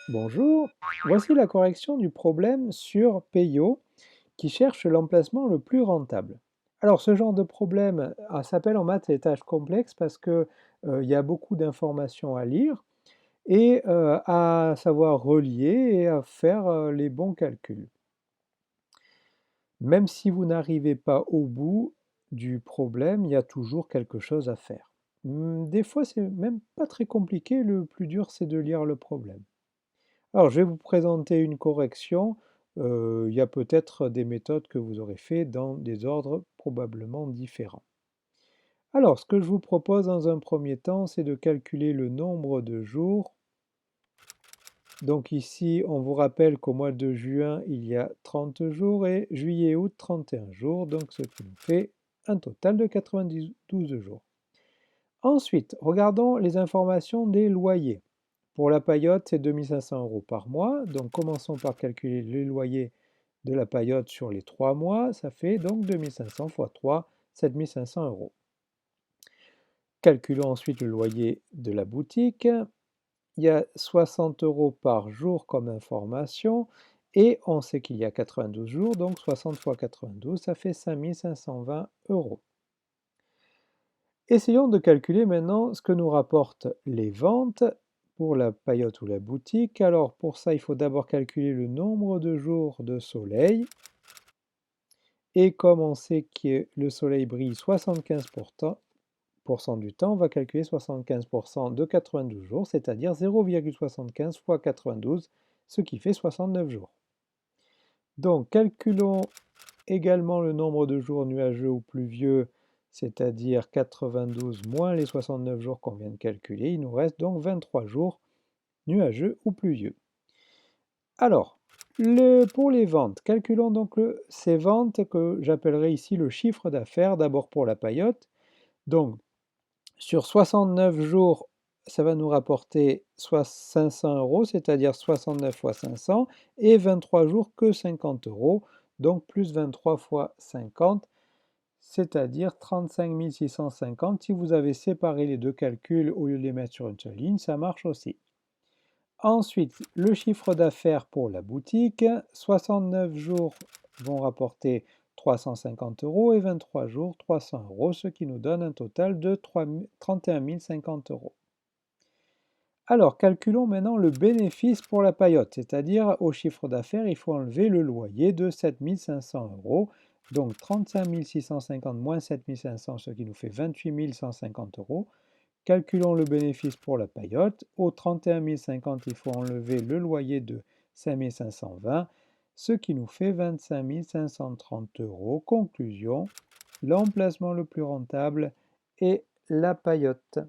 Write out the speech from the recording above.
Bonjour, voici la correction du problème sur Peyo qui cherche l'emplacement le plus rentable. Alors ce genre de problème s'appelle en maths les tâches complexes parce que il y a beaucoup d'informations à lire et à savoir relier et à faire les bons calculs. Même si vous n'arrivez pas au bout du problème, il y a toujours quelque chose à faire. Des fois, c'est même pas très compliqué, le plus dur c'est de lire le problème. Alors, je vais vous présenter une correction. Il y a peut-être des méthodes que vous aurez fait dans des ordres probablement différents. Alors, ce que je vous propose dans un premier temps, c'est de calculer le nombre de jours. Donc ici, on vous rappelle qu'au mois de juin, il y a 30 jours et juillet et août, 31 jours, donc ce qui nous fait un total de 92 jours. Ensuite, regardons les informations des loyers. Pour la paillote, c'est 2 500 euros par mois. Donc commençons par calculer les loyers de la paillote sur les 3 mois. Ça fait donc 2 500 fois 3, 7 500 euros. Calculons ensuite le loyer de la boutique. Il y a 60 euros par jour comme information. Et on sait qu'il y a 92 jours, donc 60 fois 92, ça fait 5 520 euros. Essayons de calculer maintenant ce que nous rapportent les ventes pour la paillote ou la boutique. Alors pour ça, il faut d'abord calculer le nombre de jours de soleil. Et comme on sait que le soleil brille 75% du temps, on va calculer 75% de 92 jours, c'est-à-dire 0,75 fois 92, ce qui fait 69 jours. Donc calculons également le nombre de jours nuageux ou pluvieux, c'est-à-dire 92 moins les 69 jours qu'on vient de calculer. Il nous reste donc 23 jours nuageux ou pluvieux. Alors, pour les ventes, calculons donc ces ventes que j'appellerai ici le chiffre d'affaires, d'abord pour la paillote. Donc, sur 69 jours, ça va nous rapporter 500 euros, c'est-à-dire 69 fois 500, et 23 jours que 50 euros, donc plus 23 fois 50, c'est-à-dire 35 650. Si vous avez séparé les deux calculs au lieu de les mettre sur une seule ligne, ça marche aussi. Ensuite, le chiffre d'affaires pour la boutique, 69 jours vont rapporter 350 euros et 23 jours 300 euros, ce qui nous donne un total de 31 050 euros. Alors, calculons maintenant le bénéfice pour la paillote, c'est-à-dire au chiffre d'affaires, il faut enlever le loyer de 7 500 euros. Donc 35 650 moins 7 500, ce qui nous fait 28 150 euros. Calculons le bénéfice pour la paillote. Au 31 050, il faut enlever le loyer de 5 520, ce qui nous fait 25 530 euros. Conclusion, l'emplacement le plus rentable est la paillote.